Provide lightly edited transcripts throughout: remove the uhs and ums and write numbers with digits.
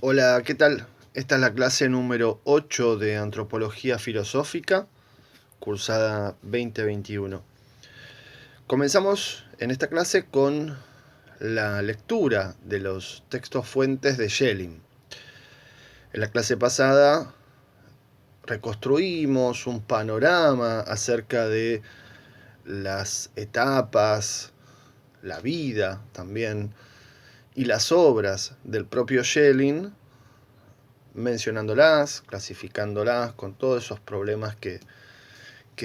Hola, ¿qué tal? Esta es la clase número 8 de Antropología Filosófica, cursada 2021. Comenzamos en esta clase con la lectura de los textos fuentes de Schelling. En la clase pasada reconstruimos un panorama acerca de las etapas, la vida también, y las obras del propio Schelling, mencionándolas, clasificándolas, con todos esos problemas que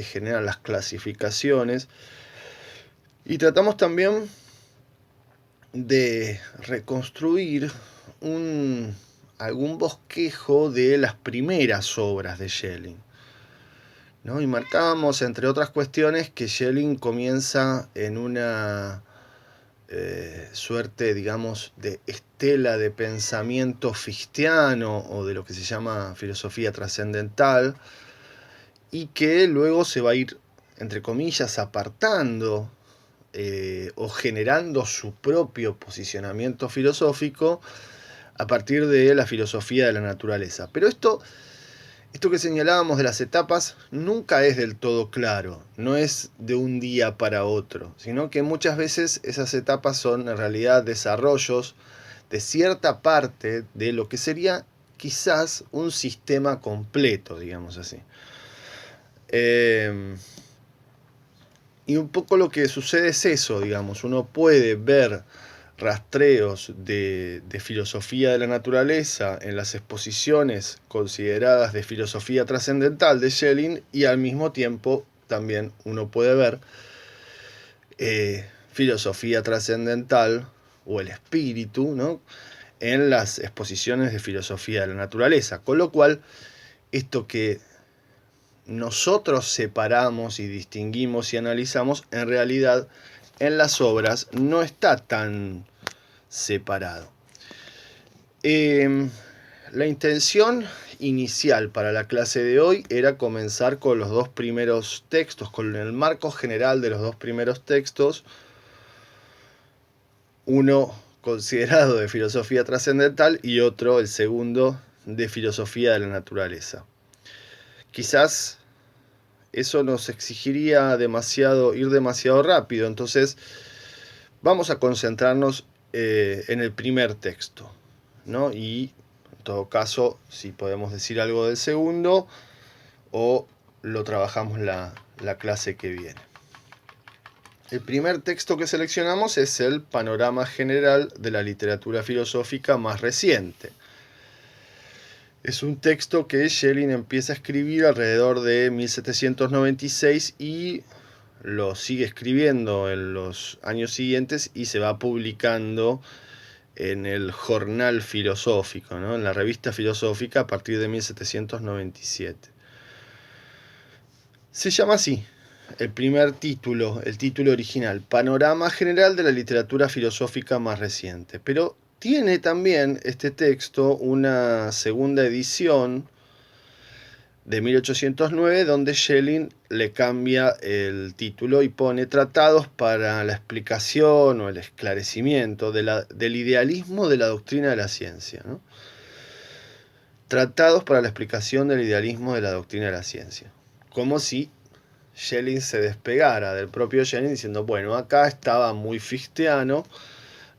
generan las clasificaciones. Y tratamos también de reconstruir algún bosquejo de las primeras obras de Schelling, ¿no? Y marcábamos, entre otras cuestiones, que Schelling comienza en una suerte, digamos, de estela de pensamiento fichteano o de lo que se llama filosofía trascendental, y que luego se va a ir, entre comillas, apartando o generando su propio posicionamiento filosófico a partir de la filosofía de la naturaleza. Pero esto que señalábamos de las etapas nunca es del todo claro, no es de un día para otro, sino que muchas veces esas etapas son en realidad desarrollos de cierta parte de lo que sería quizás un sistema completo, digamos así. Y un poco lo que sucede es eso, digamos, uno puede ver rastreos de filosofía de la naturaleza en las exposiciones consideradas de filosofía trascendental de Schelling, y al mismo tiempo también uno puede ver filosofía trascendental o el espíritu, ¿no?, en las exposiciones de filosofía de la naturaleza, con lo cual esto que nosotros separamos y distinguimos y analizamos, en realidad en las obras no está tan separado. La intención inicial para la clase de hoy era comenzar con los dos primeros textos, con el marco general de los dos primeros textos, uno considerado de filosofía trascendental y otro, el segundo, de filosofía de la naturaleza. Quizás eso nos exigiría ir demasiado rápido, entonces vamos a concentrarnos en el primer texto, ¿no? Y en todo caso, si podemos decir algo del segundo, o lo trabajamos la clase que viene. El primer texto que seleccionamos es el Panorama General de la Literatura Filosófica más reciente. Es un texto que Schelling empieza a escribir alrededor de 1796 y lo sigue escribiendo en los años siguientes y se va publicando en el Jornal Filosófico, ¿no?, en la Revista Filosófica, a partir de 1797. Se llama así el primer título, el título original, Panorama General de la Literatura Filosófica más reciente. Pero tiene también este texto una segunda edición de 1809, donde Schelling le cambia el título y pone Tratados para la explicación o el esclarecimiento del idealismo de la doctrina de la ciencia, ¿no? Tratados para la explicación del idealismo de la doctrina de la ciencia. Como si Schelling se despegara del propio Schelling diciendo, bueno, acá estaba muy fichteano,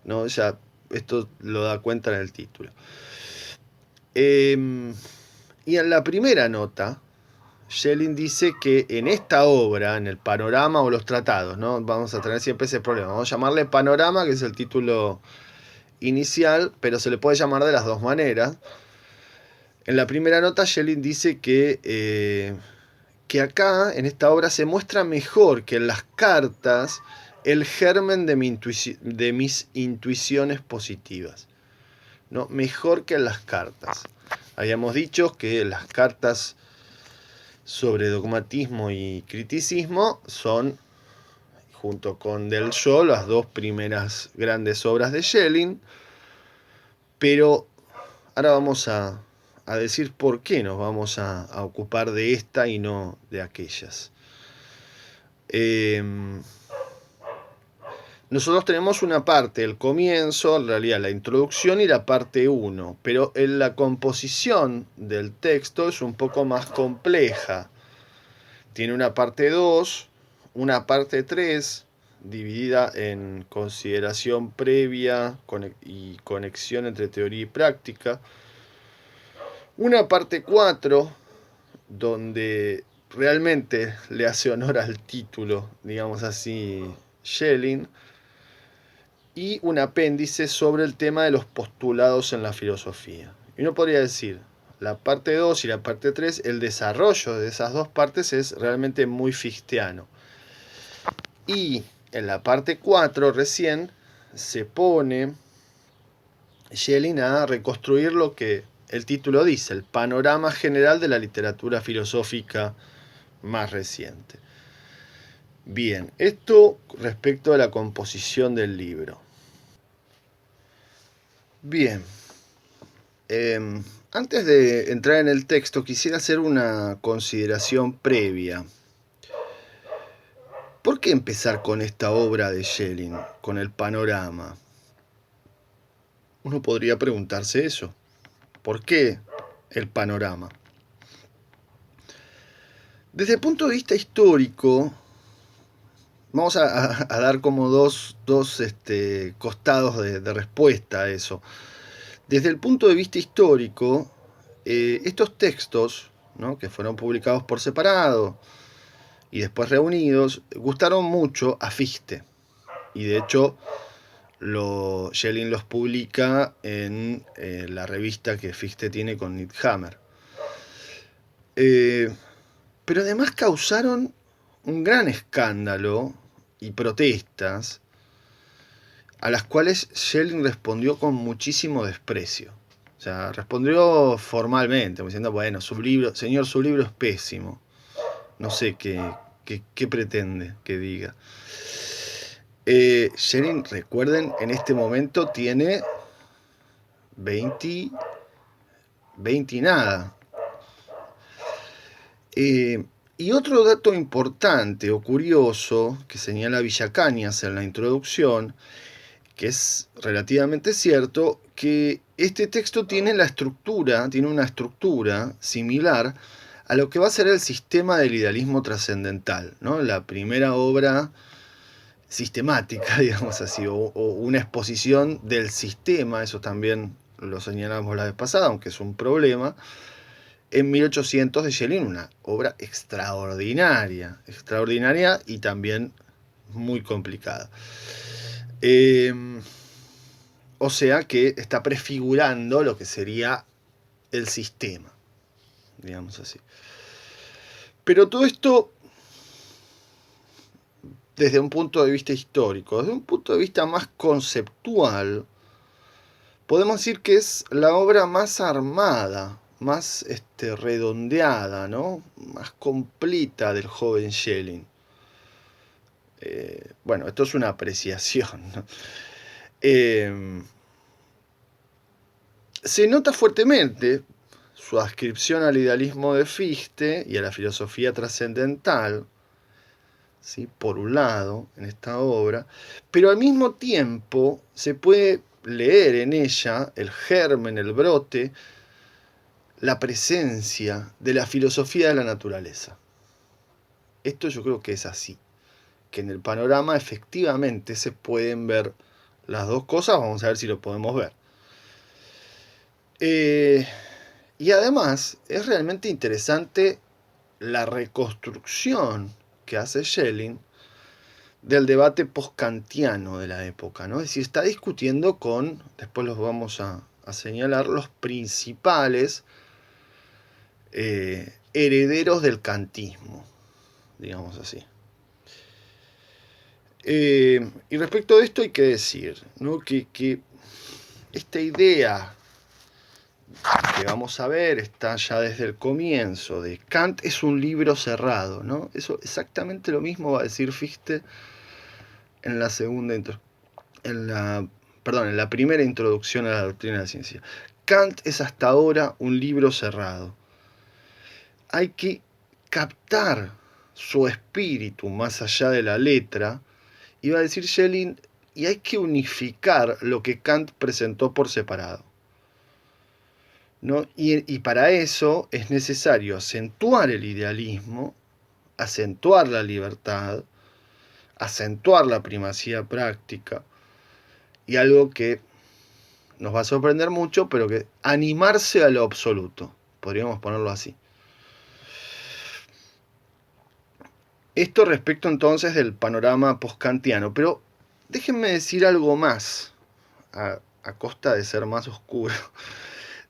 ¿no? Ya esto lo da cuenta en el título. Y en la primera nota, Schelling dice que en esta obra, en el panorama o los tratados, ¿no?, vamos a tener siempre ese problema. Vamos a llamarle panorama, que es el título inicial, pero se le puede llamar de las dos maneras. En la primera nota, Schelling dice que acá, en esta obra, se muestra mejor que en las cartas el germen de mis intuiciones positivas, ¿no? Mejor que en las cartas. Habíamos dicho que las cartas sobre dogmatismo y criticismo son, junto con Del Yo, las dos primeras grandes obras de Schelling, pero ahora vamos a decir por qué nos vamos a ocupar de esta y no de aquellas. Nosotros tenemos una parte, el comienzo, en realidad la introducción y la parte 1, pero en la composición del texto es un poco más compleja. Tiene una parte 2, una parte 3, dividida en consideración previa y conexión entre teoría y práctica. Una parte 4, donde realmente le hace honor al título, digamos así, Schelling, y un apéndice sobre el tema de los postulados en la filosofía. Y uno podría decir, la parte 2 y la parte 3, el desarrollo de esas dos partes es realmente muy fichteano. Y en la parte 4 recién se pone Schelling a reconstruir lo que el título dice, el panorama general de la literatura filosófica más reciente. Bien, esto respecto a la composición del libro. Bien, antes de entrar en el texto quisiera hacer una consideración previa. ¿Por qué empezar con esta obra de Schelling, con el panorama? Uno podría preguntarse eso. ¿Por qué el panorama? Desde el punto de vista histórico, vamos a dar como dos costados de respuesta a eso. Desde el punto de vista histórico, estos textos, ¿no?, que fueron publicados por separado y después reunidos, gustaron mucho a Fichte. Y de hecho, Schelling los publica en la revista que Fichte tiene con Niethammer. Pero además causaron un gran escándalo y protestas a las cuales Schelling respondió con muchísimo desprecio. O sea, respondió formalmente, diciendo, bueno, su libro es pésimo. No sé qué pretende que diga. Schelling, recuerden, en este momento tiene 20 y nada. Y otro dato importante o curioso que señala Villacañas en la introducción, que es relativamente cierto, que este texto tiene una estructura similar a lo que va a ser el sistema del idealismo trascendental, ¿no? La primera obra sistemática, digamos así, o una exposición del sistema, eso también lo señalamos la vez pasada, aunque es un problema, en 1800 de Schelling, una obra extraordinaria y también muy complicada. O sea que está prefigurando lo que sería el sistema, digamos así. Pero todo esto desde un punto de vista histórico. Desde un punto de vista más conceptual, podemos decir que es la obra más armada, más redondeada, ¿no?, más completa del joven Schelling. Bueno, esto es una apreciación, ¿no? Se nota fuertemente su adscripción al idealismo de Fichte y a la filosofía trascendental, ¿sí?, por un lado, en esta obra, pero al mismo tiempo se puede leer en ella el germen, el brote, la presencia de la filosofía de la naturaleza. Esto yo creo que es así, que en el panorama efectivamente se pueden ver las dos cosas. Vamos a ver si lo podemos ver. Y además es realmente interesante la reconstrucción que hace Schelling del debate post-kantiano de la época, ¿no? Es decir, está discutiendo con, después los vamos a señalar, los principales herederos del kantismo, digamos así. Y respecto de esto hay que decir, ¿no?, que esta idea que vamos a ver está ya desde el comienzo, de Kant es un libro cerrado, ¿no? Eso exactamente lo mismo va a decir Fichte en la en la primera introducción a la doctrina de la ciencia. Kant es hasta ahora un libro cerrado. Hay que captar su espíritu más allá de la letra, y va a decir Schelling, y hay que unificar lo que Kant presentó por separado, ¿no? Y para eso es necesario acentuar el idealismo, acentuar la libertad, acentuar la primacía práctica, y algo que nos va a sorprender mucho, pero que animarse a lo absoluto, podríamos ponerlo así. Esto respecto entonces del panorama postkantiano, pero déjenme decir algo más, a costa de ser más oscuro,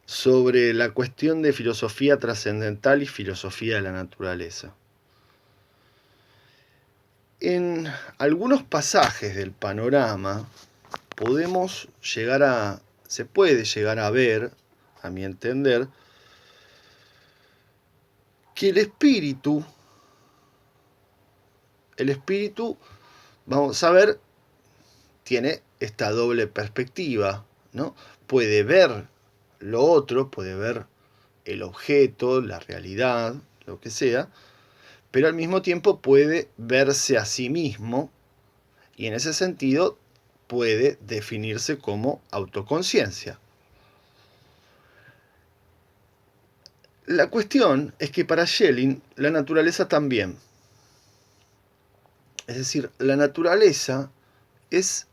sobre la cuestión de filosofía trascendental y filosofía de la naturaleza. En algunos pasajes del panorama se puede llegar a ver, a mi entender, que el espíritu, vamos a ver, tiene esta doble perspectiva, ¿no? Puede ver lo otro, puede ver el objeto, la realidad, lo que sea, pero al mismo tiempo puede verse a sí mismo y en ese sentido puede definirse como autoconciencia. La cuestión es que para Schelling la naturaleza también. Es decir, la naturaleza es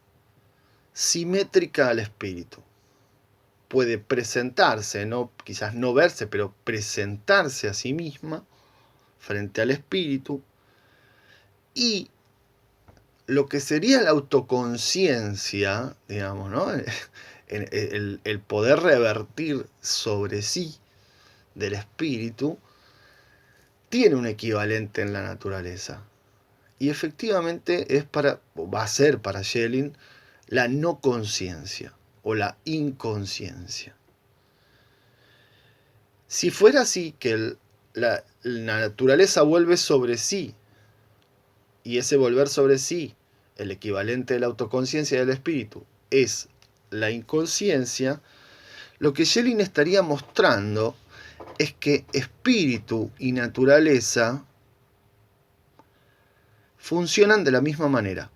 simétrica al espíritu. Puede presentarse, ¿no? Quizás no verse, pero presentarse a sí misma frente al espíritu, y lo que sería la autoconciencia, digamos, ¿no? El poder revertir sobre sí del espíritu, tiene un equivalente en la naturaleza. Y efectivamente va a ser para Schelling la no conciencia o la inconsciencia. Si fuera así, que la naturaleza vuelve sobre sí, y ese volver sobre sí, el equivalente de la autoconciencia del espíritu, es la inconsciencia, lo que Schelling estaría mostrando es que espíritu y naturaleza funcionan de la misma manera,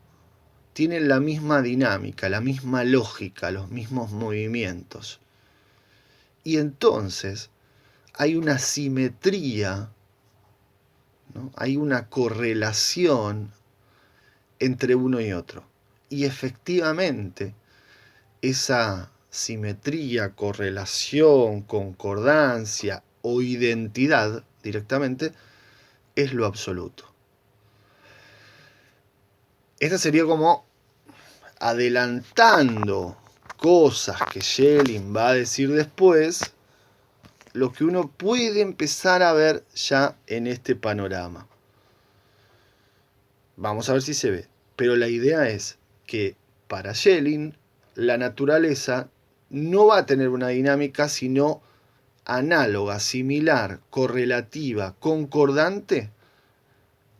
tienen la misma dinámica, la misma lógica, los mismos movimientos. Y entonces hay una simetría, ¿no? Hay una correlación entre uno y otro. Y efectivamente, esa simetría, correlación, concordancia o identidad directamente es lo absoluto. Esta sería como adelantando cosas que Schelling va a decir después, lo que uno puede empezar a ver ya en este panorama. Vamos a ver si se ve. Pero la idea es que para Schelling la naturaleza no va a tener una dinámica sino análoga, similar, correlativa, concordante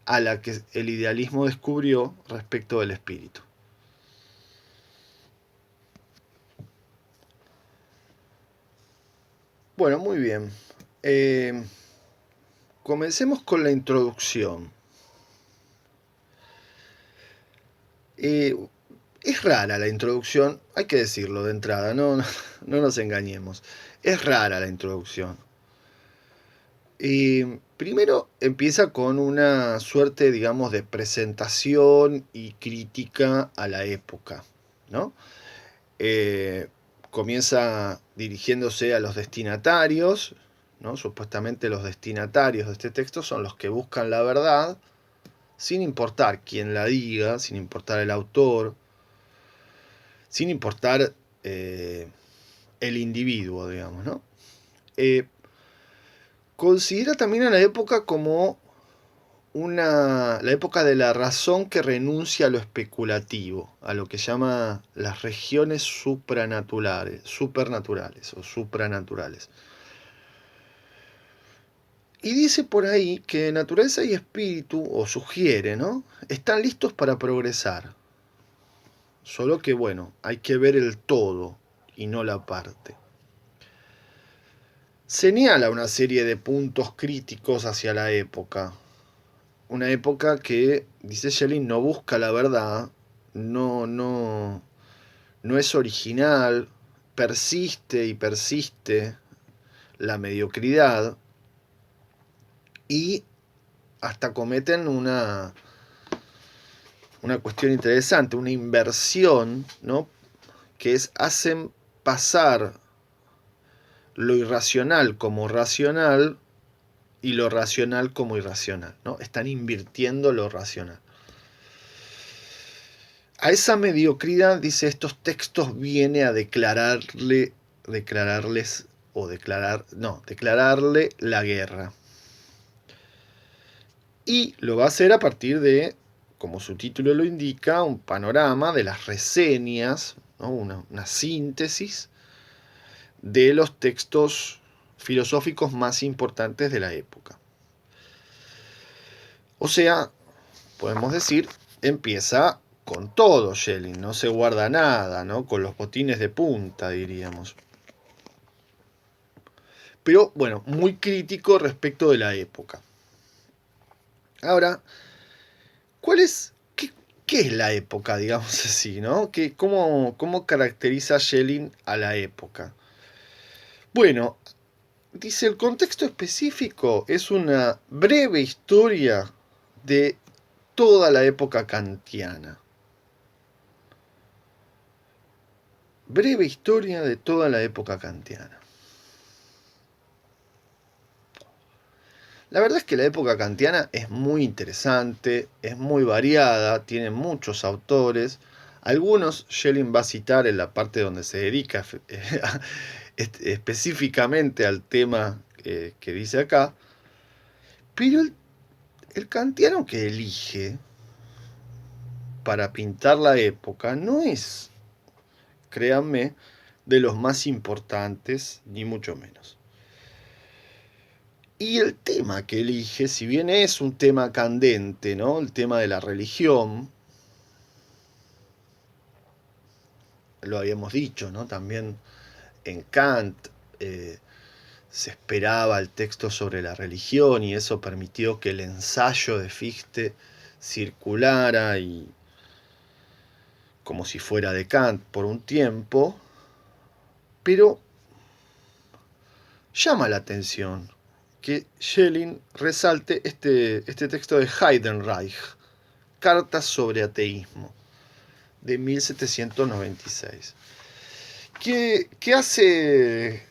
a la que el idealismo descubrió respecto del espíritu. Bueno, muy bien. Comencemos con la introducción. Es rara la introducción, hay que decirlo de entrada, no nos engañemos. Es rara la introducción. Primero empieza con una suerte, digamos, de presentación y crítica a la época, ¿no? Comienza dirigiéndose a los destinatarios, ¿no? Supuestamente los destinatarios de este texto son los que buscan la verdad, sin importar quién la diga, sin importar el autor, sin importar el individuo, digamos, ¿no? Considera también a la época como la época de la razón que renuncia a lo especulativo, a lo que llama las regiones supernaturales o supranaturales. Y dice por ahí que naturaleza y espíritu, o sugiere, ¿no? Están listos para progresar. Solo que, bueno, hay que ver el todo y no la parte. Señala una serie de puntos críticos hacia la época. Una época que, dice Schelling, no busca la verdad, no es original, persiste y persiste la mediocridad y hasta cometen una cuestión interesante, una inversión, ¿no? Que es, hacen pasar lo irracional como racional y lo racional como irracional, ¿no? Están invirtiendo lo racional. A esa mediocridad, dice, estos textos viene a declararle la guerra. Y lo va a hacer a partir de, como su título lo indica, un panorama de las reseñas, ¿no? una síntesis de los textos filosóficos más importantes de la época. O sea, podemos decir, empieza con todo Schelling, no se guarda nada, ¿no? Con los botines de punta, diríamos. Pero bueno, muy crítico respecto de la época. Ahora, ¿qué es la época, digamos así, ¿no? ¿Cómo caracteriza Schelling a la época? Bueno, dice, el contexto específico es una breve historia de toda la época kantiana. Breve historia de toda la época kantiana. La verdad es que la época kantiana es muy interesante, es muy variada, tiene muchos autores. Algunos Schelling va a citar en la parte donde se dedica específicamente al tema que dice acá. Pero el kantiano que elige para pintar la época no es, créanme, de los más importantes, ni mucho menos. Y el tema que elige, si bien es un tema candente, ¿no? El tema de la religión, lo habíamos dicho, ¿no? También en Kant se esperaba el texto sobre la religión y eso permitió que el ensayo de Fichte circulara y como si fuera de Kant por un tiempo, pero llama la atención que Schelling resalte este texto de Heidenreich, Cartas sobre ateísmo, de 1796. ¿Qué hace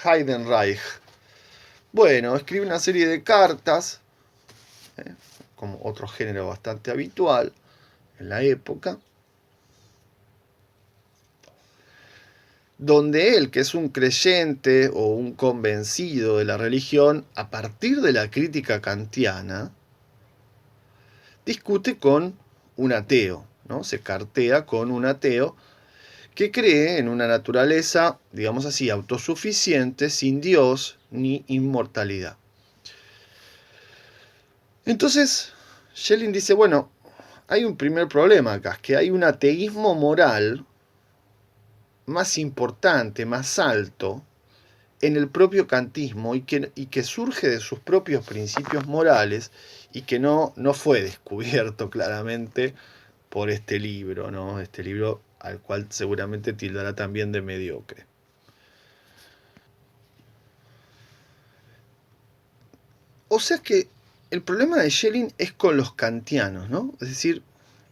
Heidenreich? Bueno, escribe una serie de cartas, como otro género bastante habitual en la época, donde él, que es un creyente o un convencido de la religión, a partir de la crítica kantiana, discute con un ateo, ¿no? Se cartea con un ateo que cree en una naturaleza, digamos así, autosuficiente, sin Dios ni inmortalidad. Entonces, Schelling dice, bueno, hay un primer problema acá, es que hay un ateísmo moral más importante, más alto, en el propio kantismo y que surge de sus propios principios morales y que no fue descubierto claramente por este libro, ¿no? Este libro al cual seguramente tildará también de mediocre. O sea que el problema de Schelling es con los kantianos, ¿no? Es decir,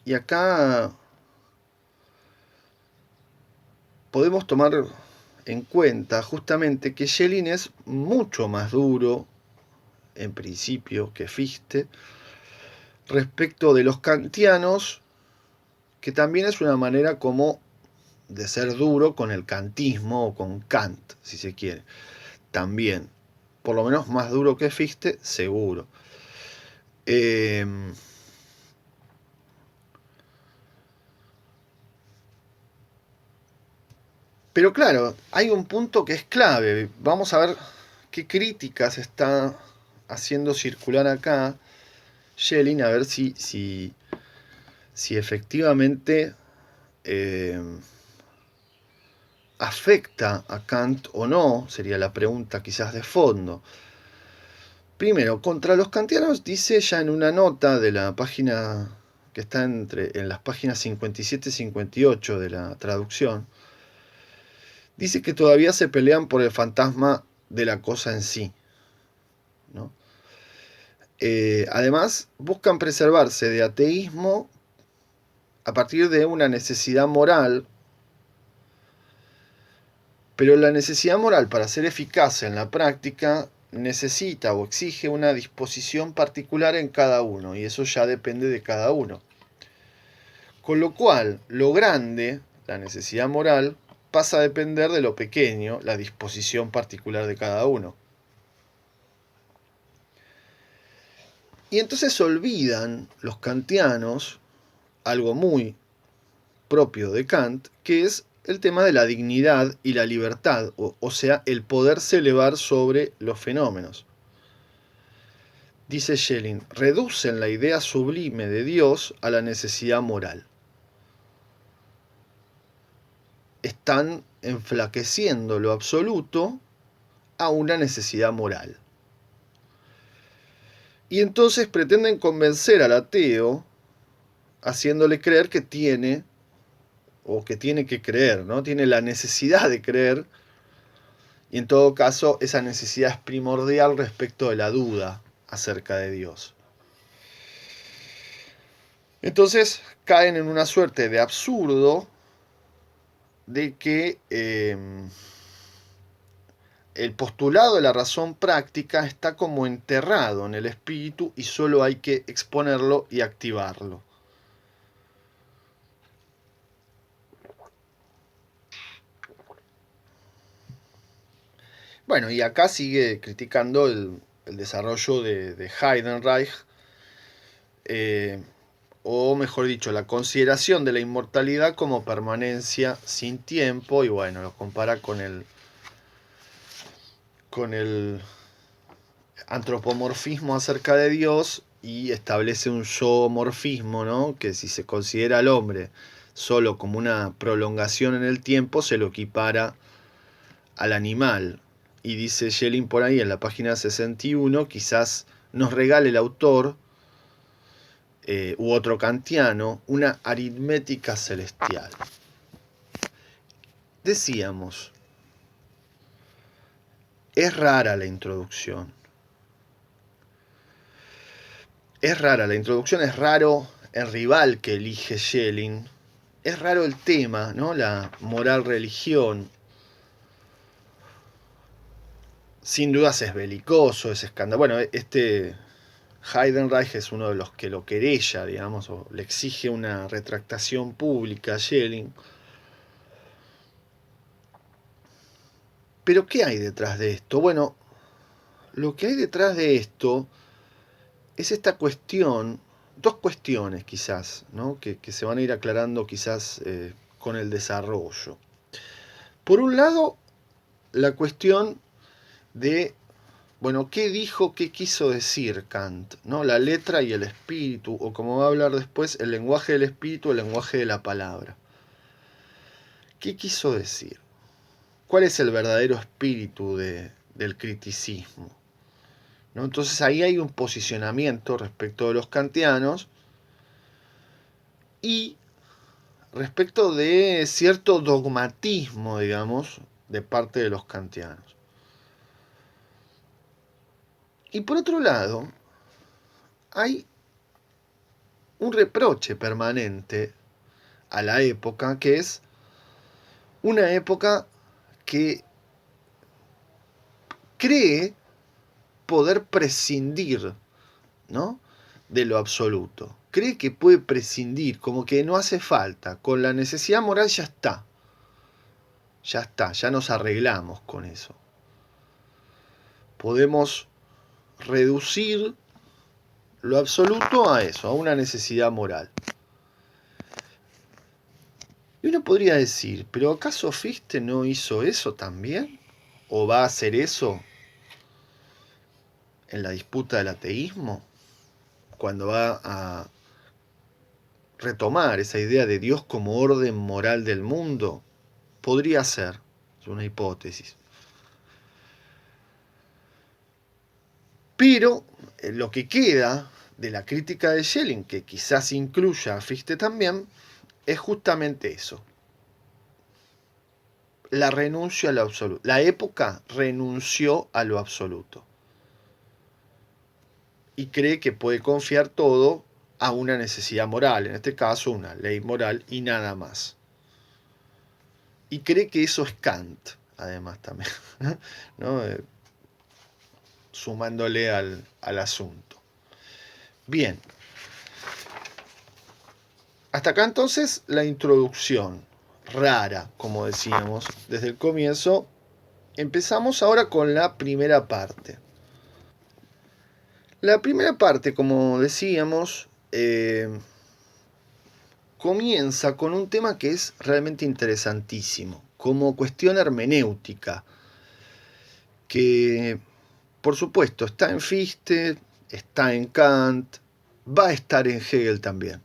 y acá podemos tomar en cuenta justamente que Schelling es mucho más duro, en principio, que Fichte, respecto de los kantianos, que también es una manera como de ser duro con el kantismo o con Kant, si se quiere. También, por lo menos más duro que Fichte, seguro. Pero claro, hay un punto que es clave. Vamos a ver qué críticas está haciendo circular acá Schelling, a ver si efectivamente afecta a Kant o no, sería la pregunta quizás de fondo. Primero, contra los kantianos dice ya en una nota de la página que está en las páginas 57 y 58 de la traducción, dice que todavía se pelean por el fantasma de la cosa en sí, ¿no? Además, buscan preservarse de ateísmo a partir de una necesidad moral, pero la necesidad moral, para ser eficaz en la práctica, necesita o exige una disposición particular en cada uno, y eso ya depende de cada uno. Con lo cual, lo grande, la necesidad moral, pasa a depender de lo pequeño, la disposición particular de cada uno. Y entonces olvidan los kantianos algo muy propio de Kant, que es el tema de la dignidad y la libertad, o sea, el poderse elevar sobre los fenómenos. Dice Schelling, reducen la idea sublime de Dios a la necesidad moral. Están enflaqueciendo lo absoluto a una necesidad moral. Y entonces pretenden convencer al ateo haciéndole creer que tiene, o que tiene que creer, ¿no? Tiene la necesidad de creer, y en todo caso esa necesidad es primordial respecto de la duda acerca de Dios. Entonces caen en una suerte de absurdo de que el postulado de la razón práctica está como enterrado en el espíritu y solo hay que exponerlo y activarlo. Bueno, y acá sigue criticando el desarrollo de Heidenreich, o mejor dicho, la consideración de la inmortalidad como permanencia sin tiempo, y bueno, lo compara con el antropomorfismo acerca de Dios y establece un zoomorfismo, ¿no? Que si se considera al hombre solo como una prolongación en el tiempo, se lo equipara al animal. Y dice Schelling por ahí en la página 61, quizás nos regale el autor, u otro kantiano, una aritmética celestial. Decíamos, es rara la introducción. Es rara la introducción, es raro el rival que elige Schelling. Es raro el tema, ¿no? La moral-religión. Sin dudas es belicoso, es escandaloso. Bueno, este Heidenreich es uno de los que lo querella, digamos, o le exige una retractación pública a Schelling. Pero ¿qué hay detrás de esto? Bueno, lo que hay detrás de esto es esta cuestión, dos cuestiones quizás, ¿no? que se van a ir aclarando quizás con el desarrollo. Por un lado, la cuestión de, bueno, ¿qué dijo, qué quiso decir Kant? ¿No? La letra y el espíritu, o como va a hablar después, el lenguaje del espíritu, el lenguaje de la palabra. ¿Qué quiso decir? ¿Cuál es el verdadero espíritu del criticismo? ¿No? Entonces ahí hay un posicionamiento respecto de los kantianos y respecto de cierto dogmatismo, digamos, de parte de los kantianos. Y por otro lado, hay un reproche permanente a la época, que es una época que cree poder prescindir, ¿no? de lo absoluto. Cree que puede prescindir, como que no hace falta. Con la necesidad moral ya está. Ya está, ya nos arreglamos con eso. Podemos reducir lo absoluto a eso, a una necesidad moral. Y uno podría decir, ¿pero acaso Fichte no hizo eso también? ¿O va a hacer eso en la disputa del ateísmo? Cuando va a retomar esa idea de Dios como orden moral del mundo. Podría ser, es una hipótesis. Pero lo que queda de la crítica de Schelling, que quizás incluya a Fichte también, es justamente eso. La renuncia a lo absoluto. La época renunció a lo absoluto. Y cree que puede confiar todo a una necesidad moral, en este caso una ley moral y nada más. Y cree que eso es Kant, además también, ¿no? Sumándole al asunto. Bien. Hasta acá entonces la introducción, rara, como decíamos, desde el comienzo. Empezamos ahora con la primera parte. La primera parte, como decíamos, comienza con un tema que es realmente interesantísimo, como cuestión hermenéutica, que por supuesto está en Fichte, está en Kant, va a estar en Hegel también.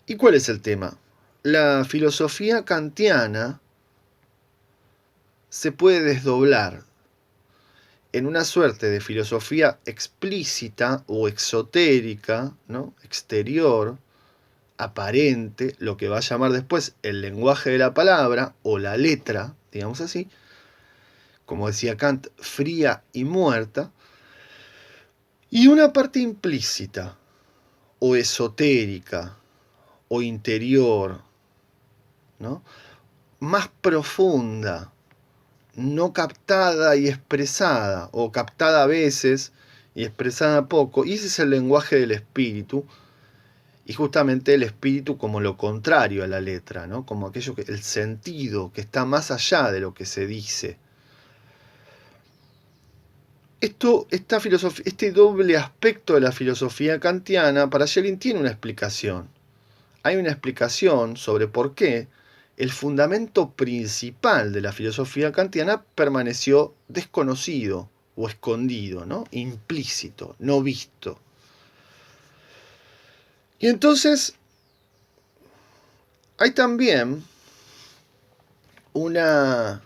¿Y cuál es el tema? La filosofía kantiana se puede desdoblar en una suerte de filosofía explícita o exotérica, ¿no? Exterior, aparente, lo que va a llamar después el lenguaje de la palabra o la letra, digamos así, como decía Kant, fría y muerta, y una parte implícita o esotérica o interior, ¿no? Más profunda, no captada y expresada, o captada a veces y expresada poco, y ese es el lenguaje del espíritu, y justamente el espíritu como lo contrario a la letra, ¿no? Como aquello que, el sentido que está más allá de lo que se dice. Esta filosofía, este doble aspecto de la filosofía kantiana, para Schelling tiene una explicación. Hay una explicación sobre por qué el fundamento principal de la filosofía kantiana permaneció desconocido o escondido, ¿no? Implícito, no visto. Y entonces hay también una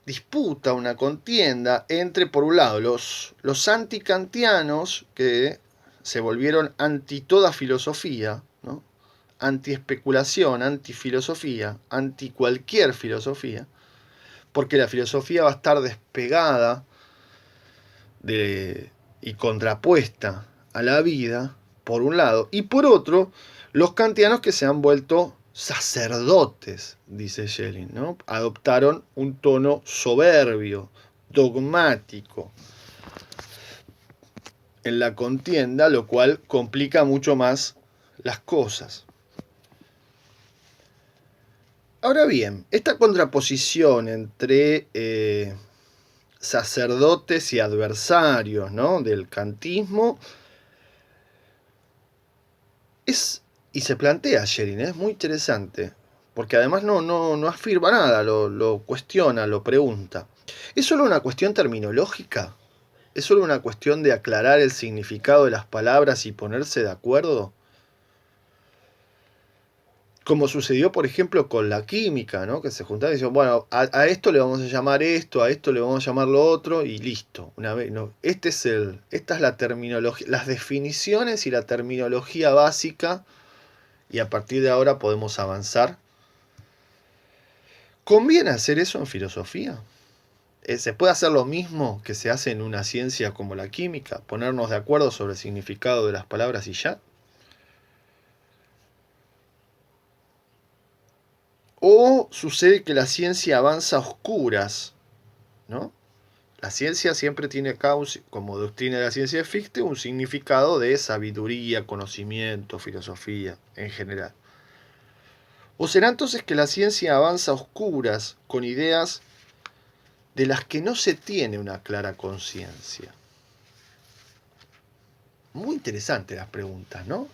disputa, una contienda entre, por un lado, los antikantianos, que se volvieron anti toda filosofía, ¿no? Anti-especulación, anti-filosofía, anti cualquier filosofía, porque la filosofía va a estar despegada y contrapuesta a la vida, por un lado, y por otro, los kantianos que se han vuelto sacerdotes, dice Schelling, ¿no? Adoptaron un tono soberbio, dogmático en la contienda, lo cual complica mucho más las cosas. Ahora bien, esta contraposición entre sacerdotes y adversarios, ¿no? Del kantismo y se plantea Schelling, es muy interesante, porque además no afirma nada, lo cuestiona, lo pregunta. ¿Es solo una cuestión terminológica? ¿Es solo una cuestión de aclarar el significado de las palabras y ponerse de acuerdo? Como sucedió, por ejemplo, con la química, ¿no? Que se juntaban y decían, bueno, a esto le vamos a llamar esto, a esto le vamos a llamar lo otro, y listo. Una vez, no, esta es la terminología, las definiciones y la terminología básica, y a partir de ahora podemos avanzar. ¿Conviene hacer eso en filosofía? ¿Se puede hacer lo mismo que se hace en una ciencia como la química? ¿Ponernos de acuerdo sobre el significado de las palabras y ya? ¿O sucede que la ciencia avanza a oscuras, ¿no? La ciencia siempre tiene acá, como doctrina de la ciencia de Fichte, un significado de sabiduría, conocimiento, filosofía en general. ¿O será entonces que la ciencia avanza a oscuras con ideas de las que no se tiene una clara conciencia? Muy interesantes las preguntas, ¿no?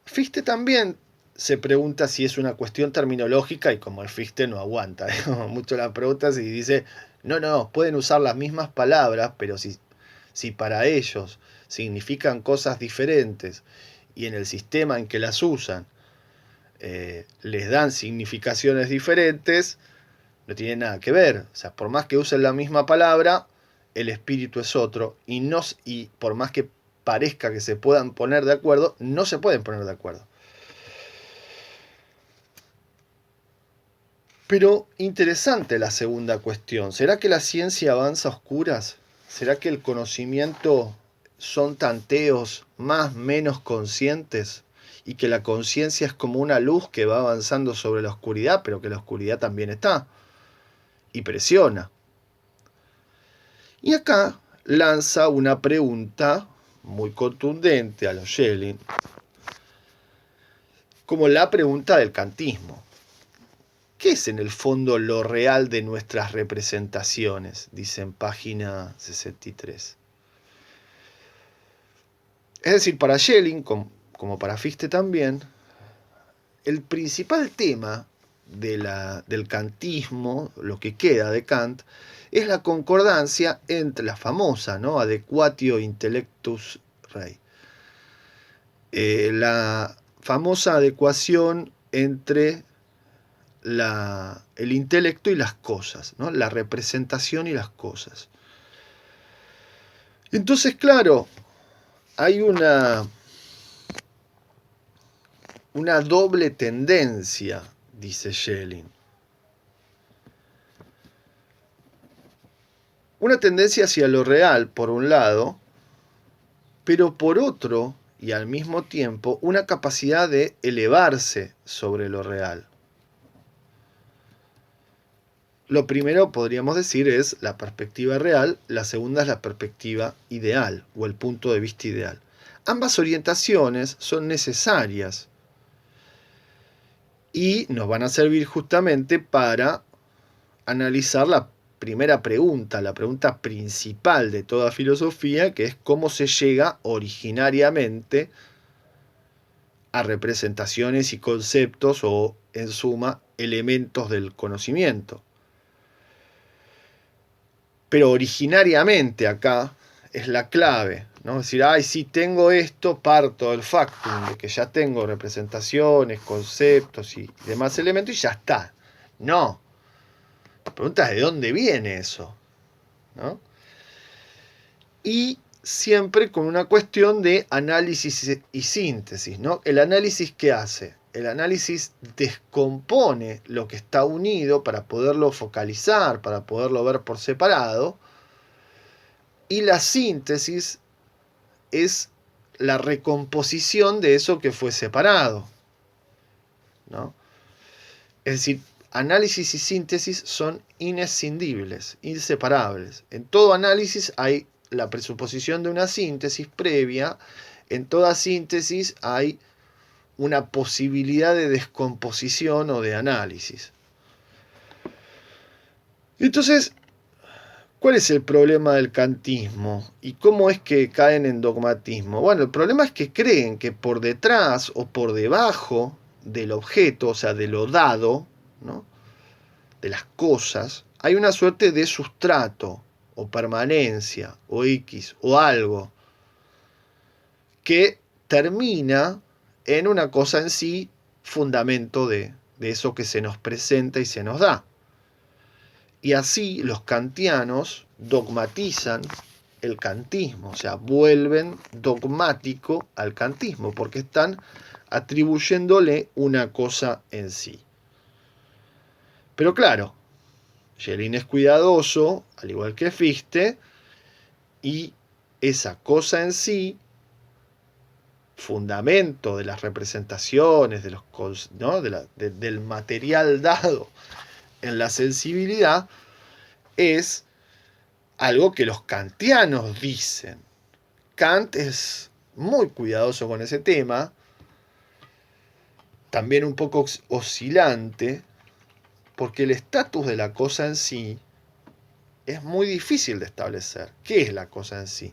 Fichte también se pregunta si es una cuestión terminológica y como el Fichte no aguanta mucho las preguntas y dice, no, pueden usar las mismas palabras, pero si para ellos significan cosas diferentes y en el sistema en que las usan les dan significaciones diferentes, No tiene nada que ver. O sea, por más que usen la misma palabra, el espíritu es otro. Y por más que parezca que se puedan poner de acuerdo, no se pueden poner de acuerdo. Pero interesante la segunda cuestión. ¿Será que la ciencia avanza a oscuras? ¿Será que el conocimiento son tanteos más menos conscientes? Y que la conciencia es como una luz que va avanzando sobre la oscuridad, pero que la oscuridad también está y presiona. Y acá lanza una pregunta muy contundente a los Schelling, como la pregunta del kantismo. ¿Qué es en el fondo lo real de nuestras representaciones? Dice en página 63. Es decir, para Schelling, como para Fichte también, el principal tema del kantismo, lo que queda de Kant, es la concordancia entre la famosa, ¿no?, adequatio intellectus rei. La famosa adecuación entre el intelecto y las cosas, ¿no?, la representación y las cosas. Entonces, claro, hay una doble tendencia, dice Schelling. Una tendencia hacia lo real, por un lado, pero por otro, y al mismo tiempo, una capacidad de elevarse sobre lo real. Lo primero, podríamos decir, es la perspectiva real, la segunda es la perspectiva ideal, o el punto de vista ideal. Ambas orientaciones son necesarias y nos van a servir justamente para analizar la primera pregunta, la pregunta principal de toda filosofía, que es cómo se llega originariamente a representaciones y conceptos o, en suma, elementos del conocimiento. Pero originariamente acá es la clave, ¿no? Es decir, si tengo esto, parto del factum de que ya tengo representaciones, conceptos y demás elementos y ya está. No. La pregunta es de dónde viene eso, ¿no? Y siempre con una cuestión de análisis y síntesis, ¿no? El análisis, ¿qué hace? El análisis descompone lo que está unido para poderlo focalizar, para poderlo ver por separado, y la síntesis es la recomposición de eso que fue separado, ¿no? Es decir, análisis y síntesis son inescindibles, inseparables. En todo análisis hay la presuposición de una síntesis previa, en toda síntesis hay una posibilidad de descomposición o de análisis. Entonces, ¿cuál es el problema del kantismo? ¿Y cómo es que caen en dogmatismo? Bueno, el problema es que creen que por detrás o por debajo del objeto, o sea, de lo dado, ¿no?, de las cosas, hay una suerte de sustrato, o permanencia, o X, o algo, que termina en una cosa en sí, fundamento de eso que se nos presenta y se nos da. Y así los kantianos dogmatizan el kantismo, o sea, vuelven dogmático al kantismo, porque están atribuyéndole una cosa en sí. Pero claro, Schelling es cuidadoso, al igual que Fichte, y esa cosa en sí, fundamento de las representaciones, de los, ¿no?, del material dado en la sensibilidad, es algo que los kantianos dicen. Kant es muy cuidadoso con ese tema, también un poco oscilante, porque el estatus de la cosa en sí es muy difícil de establecer. ¿Qué es la cosa en sí?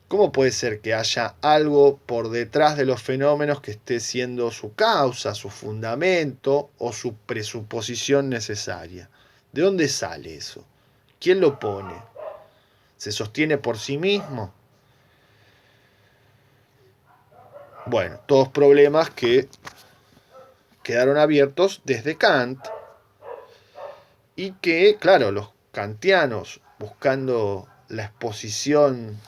¿Cómo puede ser que haya algo por detrás de los fenómenos que esté siendo su causa, su fundamento o su presuposición necesaria? ¿De dónde sale eso? ¿Quién lo pone? ¿Se sostiene por sí mismo? Bueno, todos problemas que quedaron abiertos desde Kant y que, claro, los kantianos, buscando la exposición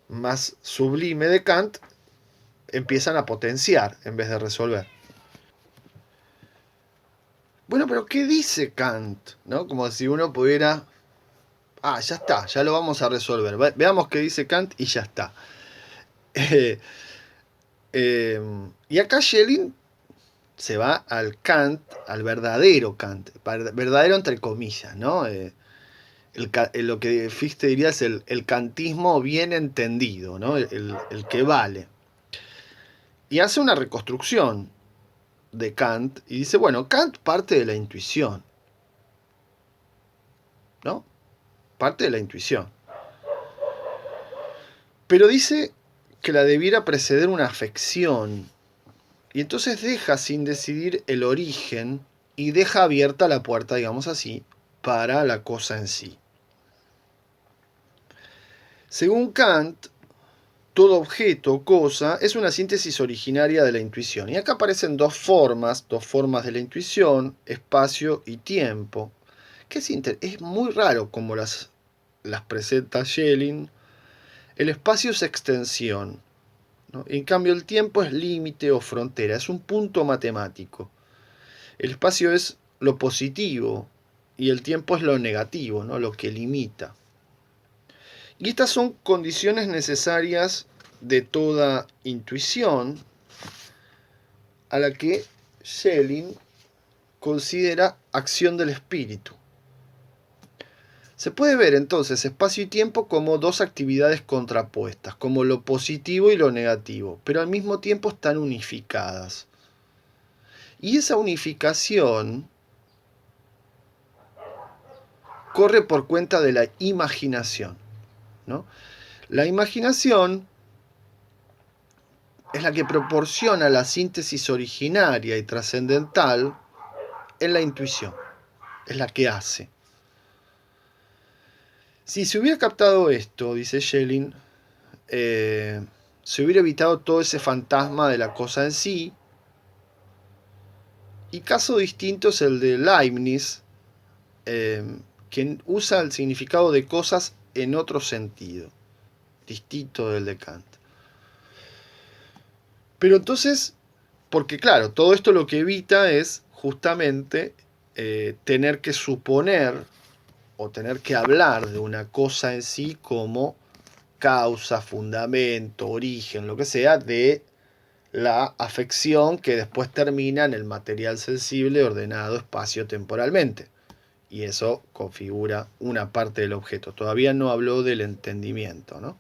más sublime de Kant, empiezan a potenciar en vez de resolver. Bueno, pero ¿qué dice Kant? ¿No? Como si uno pudiera... Ah, ya está, ya lo vamos a resolver. Veamos qué dice Kant y ya está. Y acá Schelling se va al Kant, al verdadero Kant, verdadero entre comillas, ¿no? Lo que Fichte diría es el kantismo bien entendido, ¿no? El que vale. Y hace una reconstrucción de Kant y dice, bueno, Kant parte de la intuición, ¿no? Parte de la intuición. Pero dice que la debiera preceder una afección. Y entonces deja sin decidir el origen y deja abierta la puerta, digamos así, para la cosa en sí. Según Kant, todo objeto o cosa es una síntesis originaria de la intuición. Y acá aparecen dos formas de la intuición, espacio y tiempo. Que es muy raro como las presenta Schelling. El espacio es extensión, ¿no? En cambio el tiempo es límite o frontera, es un punto matemático. El espacio es lo positivo y el tiempo es lo negativo, ¿no? Lo que limita. Y estas son condiciones necesarias de toda intuición a la que Schelling considera acción del espíritu. Se puede ver entonces espacio y tiempo como dos actividades contrapuestas, como lo positivo y lo negativo, pero al mismo tiempo están unificadas. Y esa unificación corre por cuenta de la imaginación, ¿no? La imaginación es la que proporciona la síntesis originaria y trascendental en la intuición, es la que hace. Si se hubiera captado esto, dice Schelling, se hubiera evitado todo ese fantasma de la cosa en sí. Y caso distinto es el de Leibniz, quien usa el significado de cosas en otro sentido, distinto del de Kant. Pero entonces, porque claro, todo esto lo que evita es justamente tener que suponer o tener que hablar de una cosa en sí como causa, fundamento, origen, lo que sea, de la afección que después termina en el material sensible ordenado espacio-temporalmente. Y eso configura una parte del objeto. Todavía no habló del entendimiento, ¿no?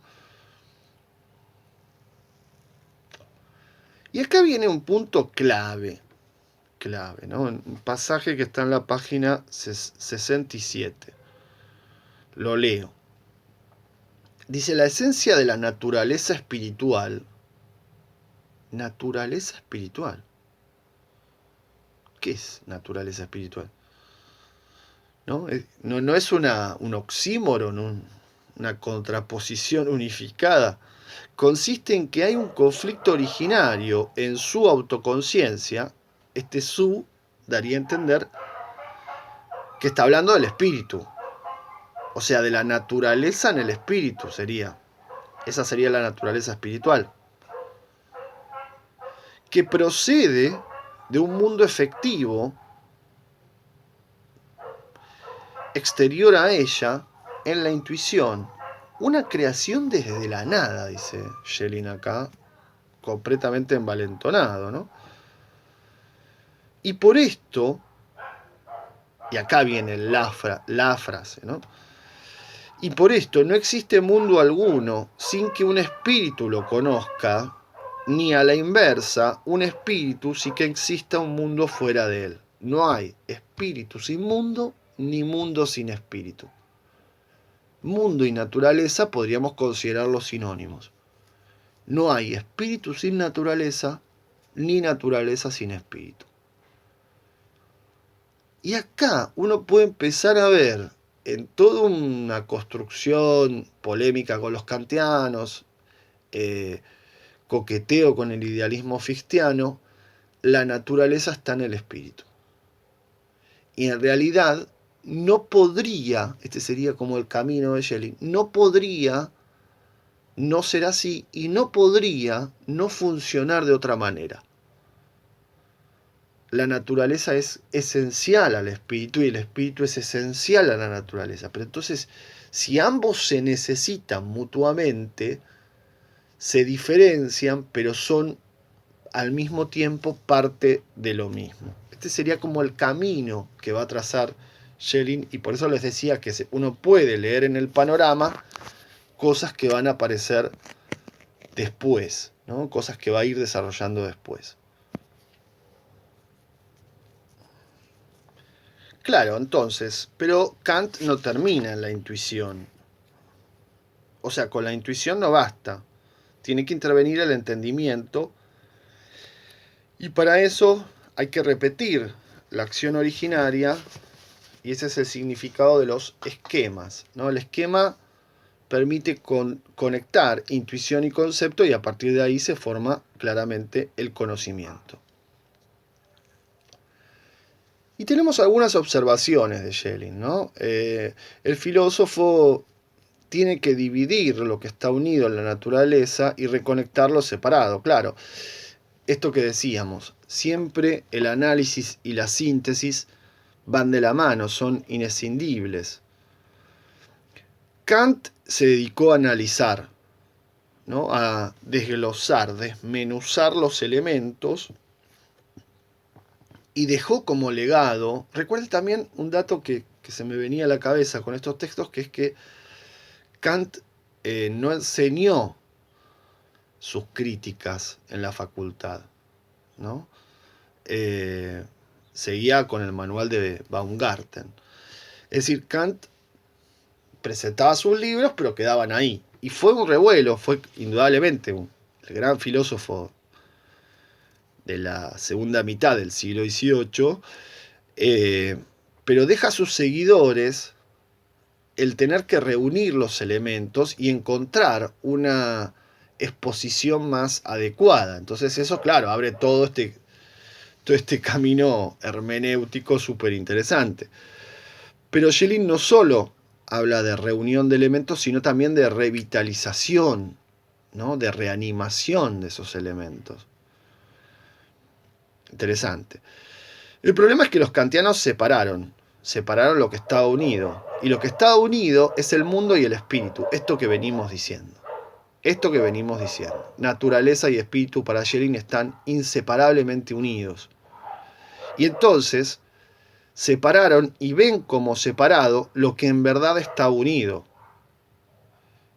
Y acá viene un punto clave, ¿no? Un pasaje que está en la página 67. Lo leo. Dice, la esencia de la naturaleza espiritual. Naturaleza espiritual. ¿Qué es naturaleza espiritual? No, no es un oxímoron, una contraposición unificada. Consiste en que hay un conflicto originario en su autoconciencia. Este su daría a entender que está hablando del espíritu. O sea, de la naturaleza en el espíritu sería. Esa sería la naturaleza espiritual. Que procede de un mundo efectivo exterior a ella en la intuición. Una creación desde la nada, dice Schelling acá, completamente envalentonado, ¿no? Y por esto, y acá viene la frase, ¿no? Y por esto no existe mundo alguno sin que un espíritu lo conozca, ni a la inversa, un espíritu sin que exista un mundo fuera de él. No hay espíritu sin mundo, ni mundo sin espíritu. Mundo y naturaleza podríamos considerarlos sinónimos. No hay espíritu sin naturaleza, ni naturaleza sin espíritu. Y acá uno puede empezar a ver en toda una construcción polémica con los kantianos, coqueteo con el idealismo fichteano, la naturaleza está en el espíritu. Y en realidad no podría, este sería como el camino de Schelling, no podría no ser así y no podría no funcionar de otra manera. La naturaleza es esencial al espíritu y el espíritu es esencial a la naturaleza. Pero entonces, si ambos se necesitan mutuamente, se diferencian, pero son al mismo tiempo parte de lo mismo. Este sería como el camino que va a trazar Schelling, y por eso les decía que uno puede leer en el panorama cosas que van a aparecer después, ¿no? Cosas que va a ir desarrollando después. Claro, entonces, pero Kant no termina en la intuición. O sea, con la intuición no basta. Tiene que intervenir el entendimiento y para eso hay que repetir la acción originaria y ese es el significado de los esquemas, ¿no? El esquema permite conectar intuición y concepto y a partir de ahí se forma claramente el conocimiento. Y tenemos algunas observaciones de Schelling, ¿no? El filósofo tiene que dividir lo que está unido en la naturaleza y reconectarlo separado. Claro, esto que decíamos, siempre el análisis y la síntesis van de la mano, son inescindibles. Kant se dedicó a analizar, ¿no? A desglosar, desmenuzar los elementos y dejó como legado, recuerden también un dato que se me venía a la cabeza con estos textos, que es que Kant no enseñó sus críticas en la facultad, ¿no? Seguía con el manual de Baumgarten. Es decir, Kant presentaba sus libros, pero quedaban ahí. Y fue un revuelo, fue indudablemente el gran filósofo de la segunda mitad del siglo XVIII, pero deja a sus seguidores el tener que reunir los elementos y encontrar una exposición más adecuada. Entonces eso, claro, abre todo este camino hermenéutico súper interesante. Pero Schelling no solo habla de reunión de elementos, sino también de revitalización, ¿no? De reanimación de esos elementos. Interesante. El problema es que los kantianos separaron lo que estaba unido. Y lo que estaba unido es el mundo y el espíritu, esto que venimos diciendo. Naturaleza y espíritu para Schelling están inseparablemente unidos. Y entonces separaron y ven como separado lo que en verdad está unido.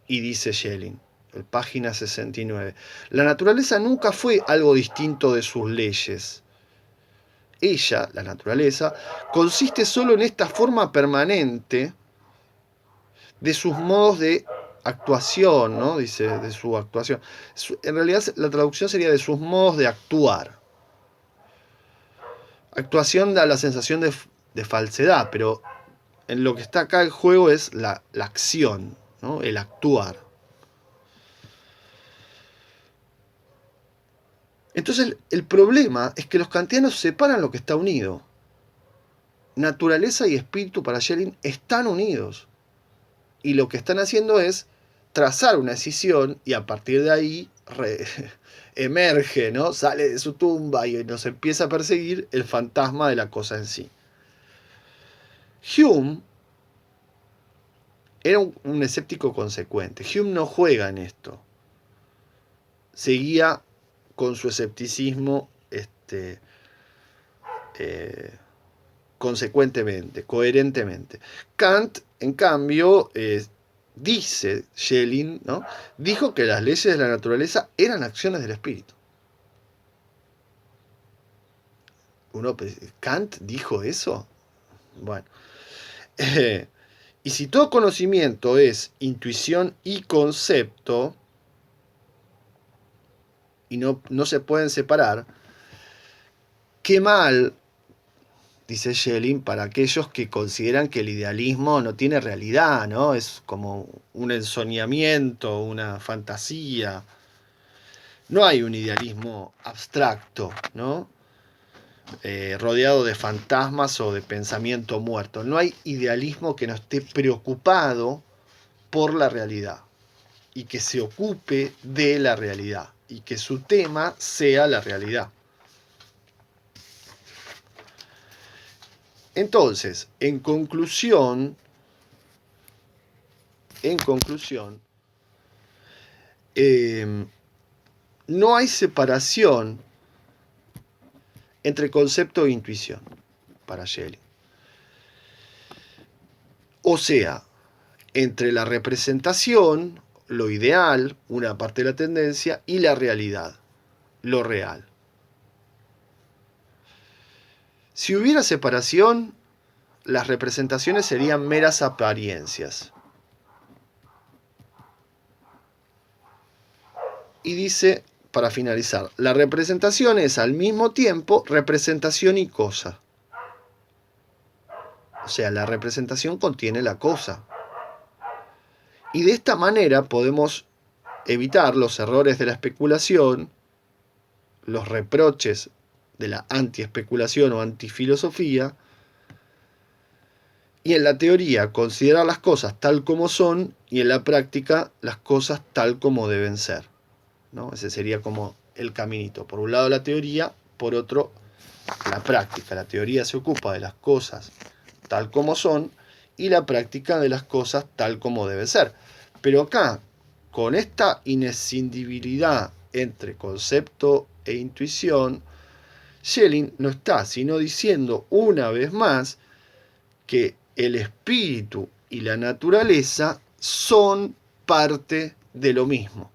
Y dice Schelling, en página 69, la naturaleza nunca fue algo distinto de sus leyes. Ella, la naturaleza, consiste solo en esta forma permanente de sus modos de actuación, ¿no? Dice, de su actuación. En realidad la traducción sería de sus modos de actuar. Actuación da la sensación de falsedad, pero en lo que está acá en juego es la acción, ¿no? El actuar. Entonces el problema es que los kantianos separan lo que está unido. Naturaleza y espíritu para Schelling están unidos. Y lo que están haciendo es trazar una escisión y a partir de ahí emerge, ¿no? Sale de su tumba y nos empieza a perseguir el fantasma de la cosa en sí. Hume era un escéptico consecuente. Hume no juega en esto. Seguía con su escepticismo consecuentemente, coherentemente. Kant, en cambio, dice Schelling, ¿no? Dijo que las leyes de la naturaleza eran acciones del espíritu. ¿Kant dijo eso? Bueno. Y si todo conocimiento es intuición y concepto, y no se pueden separar, qué mal, dice Schelling, para aquellos que consideran que el idealismo no tiene realidad, ¿no? Es como un ensoñamiento, una fantasía. No hay un idealismo abstracto, ¿no? rodeado de fantasmas o de pensamiento muerto. No hay idealismo que no esté preocupado por la realidad y que se ocupe de la realidad y que su tema sea la realidad. Entonces, en conclusión, no hay separación entre concepto e intuición para Schelling. O sea, entre la representación, lo ideal, una parte de la tendencia, y la realidad, lo real. Si hubiera separación, las representaciones serían meras apariencias. Y dice, para finalizar, la representación es al mismo tiempo representación y cosa. O sea, la representación contiene la cosa. Y de esta manera podemos evitar los errores de la especulación, los reproches de la antiespeculación o antifilosofía, y en la teoría considerar las cosas tal como son y en la práctica las cosas tal como deben ser, ¿no? Ese sería como el caminito. Por un lado la teoría, por otro la práctica. La teoría se ocupa de las cosas tal como son y la práctica de las cosas tal como debe ser. Pero acá, con esta inescindibilidad entre concepto e intuición, Schelling no está sino diciendo una vez más que el espíritu y la naturaleza son parte de lo mismo,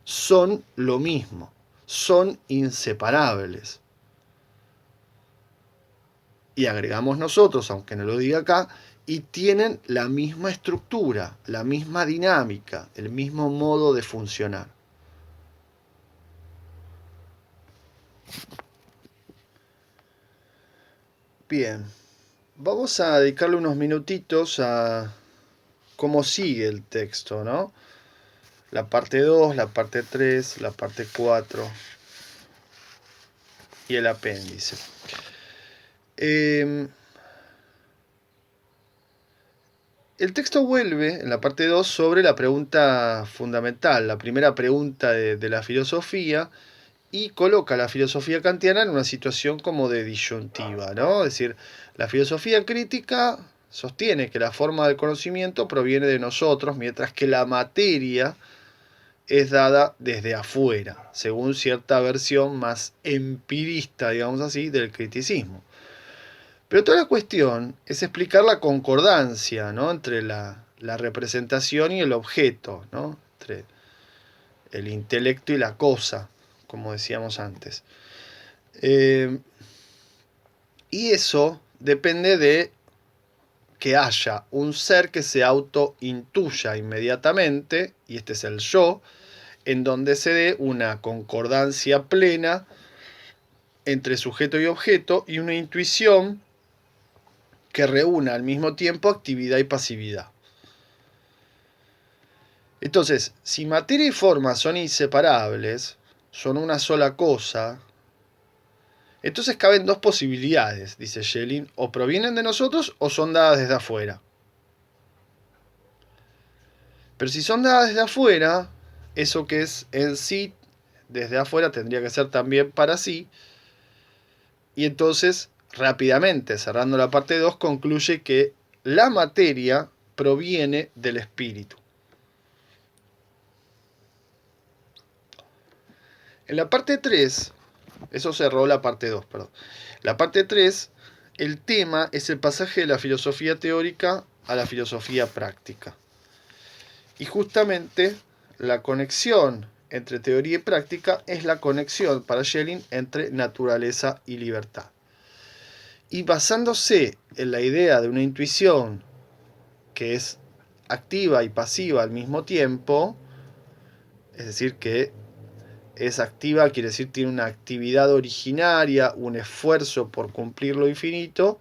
son lo mismo, son inseparables. Y agregamos nosotros, aunque no lo diga acá, y tienen la misma estructura, la misma dinámica, el mismo modo de funcionar. Bien, vamos a dedicarle unos minutitos a cómo sigue el texto, ¿no? La parte 2, la parte 3, la parte 4 y el apéndice. El texto vuelve en la parte 2 sobre la pregunta fundamental, la primera pregunta de la filosofía, y coloca a la filosofía kantiana en una situación como de disyuntiva, ¿no? Es decir, la filosofía crítica sostiene que la forma del conocimiento proviene de nosotros, mientras que la materia es dada desde afuera, según cierta versión más empirista, digamos así, del criticismo. Pero toda la cuestión es explicar la concordancia, ¿no?, entre la representación y el objeto, ¿no?, entre el intelecto y la cosa, como decíamos antes. Y eso depende de que haya un ser que se autointuya inmediatamente, y este es el yo, en donde se dé una concordancia plena entre sujeto y objeto y una intuición que reúna al mismo tiempo actividad y pasividad. Entonces, si materia y forma son inseparables, son una sola cosa, entonces caben dos posibilidades, dice Schelling: o provienen de nosotros o son dadas desde afuera. Pero si son dadas desde afuera, eso que es en sí, desde afuera, tendría que ser también para sí, y entonces, rápidamente, cerrando la parte 2, concluye que la materia proviene del espíritu. En la parte 3, eso cerró la parte 2, perdón. La parte 3, el tema es el pasaje de la filosofía teórica a la filosofía práctica. Y justamente la conexión entre teoría y práctica es la conexión para Schelling entre naturaleza y libertad. Y basándose en la idea de una intuición que es activa y pasiva al mismo tiempo, es decir, que es activa, quiere decir tiene una actividad originaria, un esfuerzo por cumplir lo infinito,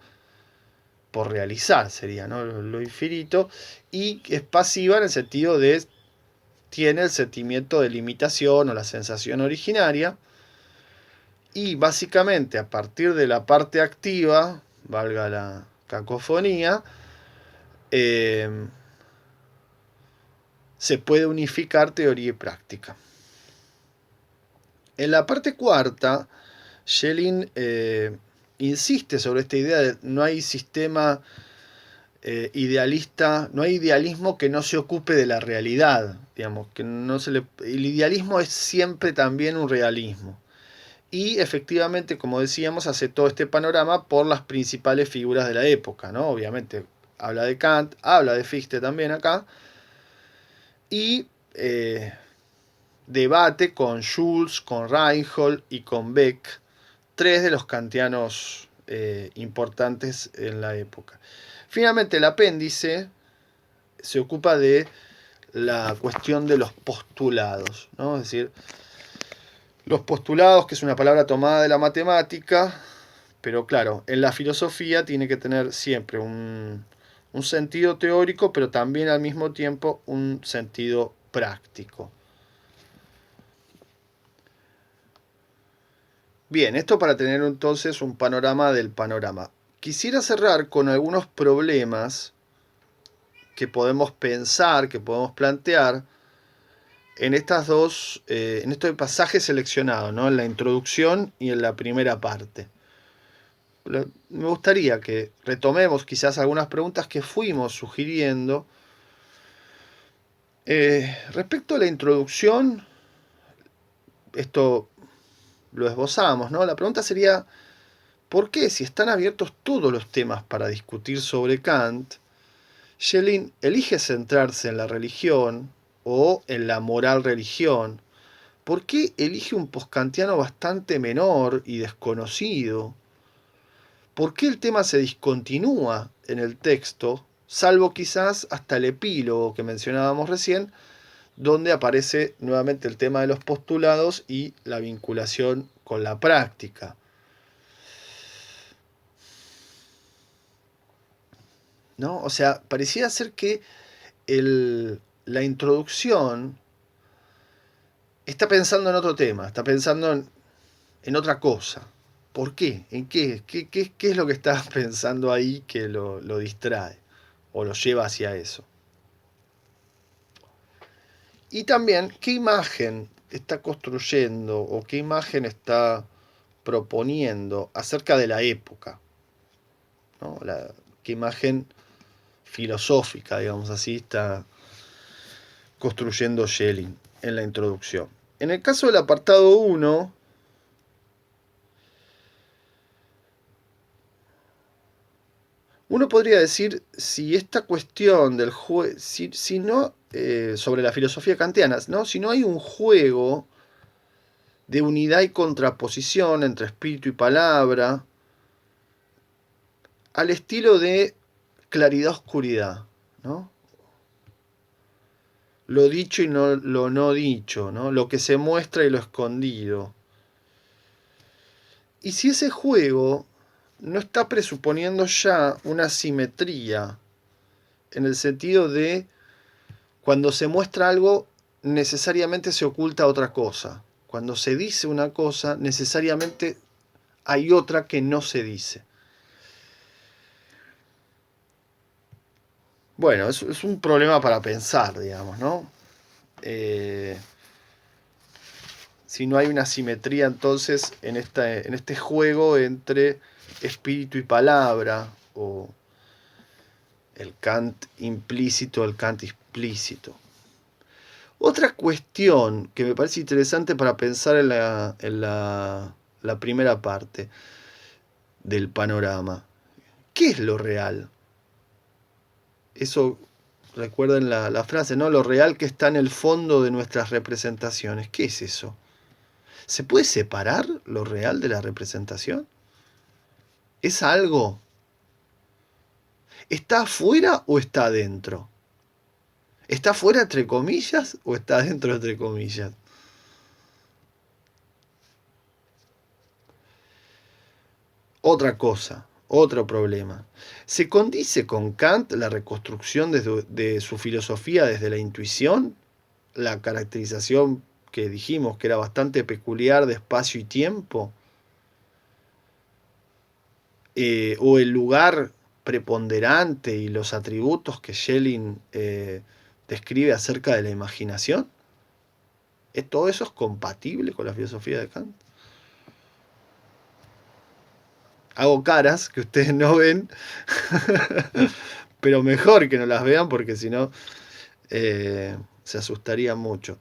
por realizar sería, ¿no?, lo infinito, y es pasiva en el sentido de tiene el sentimiento de limitación o la sensación originaria, Y básicamente a partir de la parte activa, valga la cacofonía, se puede unificar teoría y práctica. En la parte cuarta, Schelling insiste sobre esta idea de no hay sistema idealista, no hay idealismo que no se ocupe de la realidad, digamos, que no se le, el idealismo es siempre también un realismo. Y efectivamente, como decíamos, hace todo este panorama por las principales figuras de la época, ¿no? Obviamente habla de Kant, habla de Fichte también acá, y debate con Schulz, con Reinhold y con Beck, tres de los kantianos importantes en la época. Finalmente, el apéndice se ocupa de la cuestión de los postulados, ¿no? Es decir, los postulados, que es una palabra tomada de la matemática, pero claro, en la filosofía tiene que tener siempre un sentido teórico, pero también al mismo tiempo un sentido práctico. Bien, esto para tener entonces un panorama del panorama. Quisiera cerrar con algunos problemas que podemos pensar, que podemos plantear en en estos pasajes seleccionados, ¿no? En la introducción y en la primera parte. Me gustaría que retomemos quizás algunas preguntas que fuimos sugiriendo. Respecto a la introducción, esto lo esbozamos, ¿no? La pregunta sería, ¿por qué, si están abiertos todos los temas para discutir sobre Kant, Schelling elige centrarse en la religión o en la moral religión? ¿Por qué elige un postkantiano bastante menor y desconocido? ¿Por qué el tema se discontinúa en el texto, salvo quizás hasta el epílogo que mencionábamos recién, donde aparece nuevamente el tema de los postulados y la vinculación con la práctica? ¿No? O sea, pareciera ser que la introducción está pensando en otro tema, está pensando en otra cosa. ¿Por qué? ¿En qué? ¿Qué es lo que está pensando ahí que lo distrae o lo lleva hacia eso? Y también, ¿qué imagen está construyendo o qué imagen está proponiendo acerca de la época? ¿No? ¿Qué imagen filosófica, digamos así, está construyendo Schelling en la introducción? En el caso del apartado 1, uno podría decir si esta cuestión del juego, si no, sobre la filosofía kantiana, ¿no? Si no hay un juego de unidad y contraposición entre espíritu y palabra, al estilo de claridad-oscuridad, ¿no? Lo dicho y no, lo no dicho, ¿no? Lo que se muestra y lo escondido. Y si ese juego no está presuponiendo ya una simetría, en el sentido de cuando se muestra algo, necesariamente se oculta otra cosa. Cuando se dice una cosa, necesariamente hay otra que no se dice. Bueno, es un problema para pensar, digamos, ¿no? Si no hay una simetría entonces en este juego entre espíritu y palabra, o el Kant implícito, el Kant explícito. Otra cuestión que me parece interesante para pensar en la primera parte del panorama. ¿Qué es lo real? Eso, recuerden la frase, ¿no? Lo real que está en el fondo de nuestras representaciones. ¿Qué es eso? ¿Se puede separar lo real de la representación? ¿Es algo? ¿Está afuera o está adentro? ¿Está afuera entre comillas o está adentro entre comillas? Otra cosa, otro problema. ¿Se condice con Kant la reconstrucción de su filosofía desde la intuición? La caracterización que dijimos que era bastante peculiar de espacio y tiempo. o el lugar preponderante y los atributos que Schelling describe acerca de la imaginación? ¿Todo eso es compatible con la filosofía de Kant? Hago caras que ustedes no ven, pero mejor que no las vean porque si no se asustarían mucho.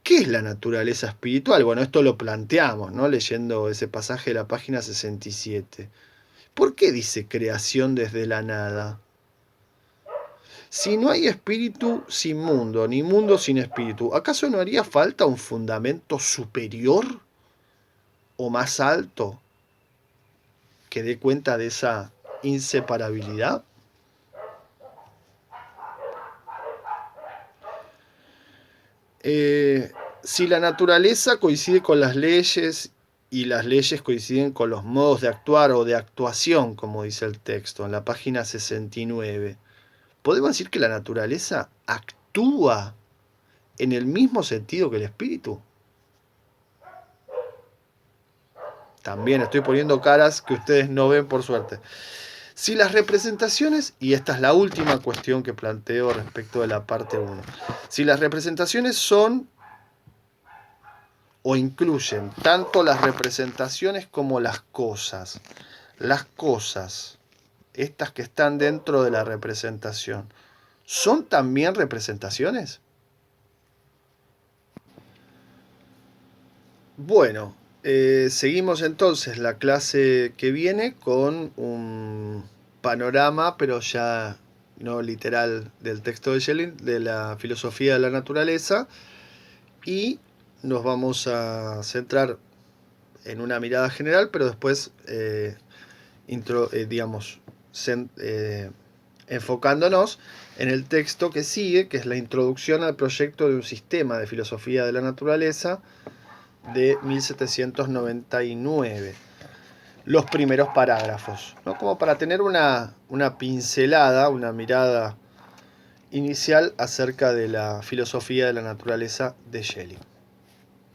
¿Qué es la naturaleza espiritual? Bueno, esto lo planteamos, ¿no? Leyendo ese pasaje de la página 67. ¿Por qué dice creación desde la nada? Si no hay espíritu sin mundo, ni mundo sin espíritu, ¿acaso no haría falta un fundamento superior o más alto que dé cuenta de esa inseparabilidad? Si la naturaleza coincide con las leyes y las leyes coinciden con los modos de actuar o de actuación, como dice el texto en la página 69, ¿podemos decir que la naturaleza actúa en el mismo sentido que el espíritu? También estoy poniendo caras que ustedes no ven por suerte. Si las representaciones, y esta es la última cuestión que planteo respecto de la parte 1, si las representaciones son o incluyen tanto las representaciones como las cosas, estas que están dentro de la representación, ¿son también representaciones? Bueno, seguimos entonces la clase que viene con un panorama, pero ya no literal, del texto de Schelling, de la filosofía de la naturaleza, y nos vamos a centrar en una mirada general, pero después, digamos, enfocándonos en el texto que sigue, que es la introducción al proyecto de un sistema de filosofía de la naturaleza, de 1799, los primeros parágrafos, ¿no? Como para tener una pincelada, una mirada inicial acerca de la filosofía de la naturaleza de Schelling.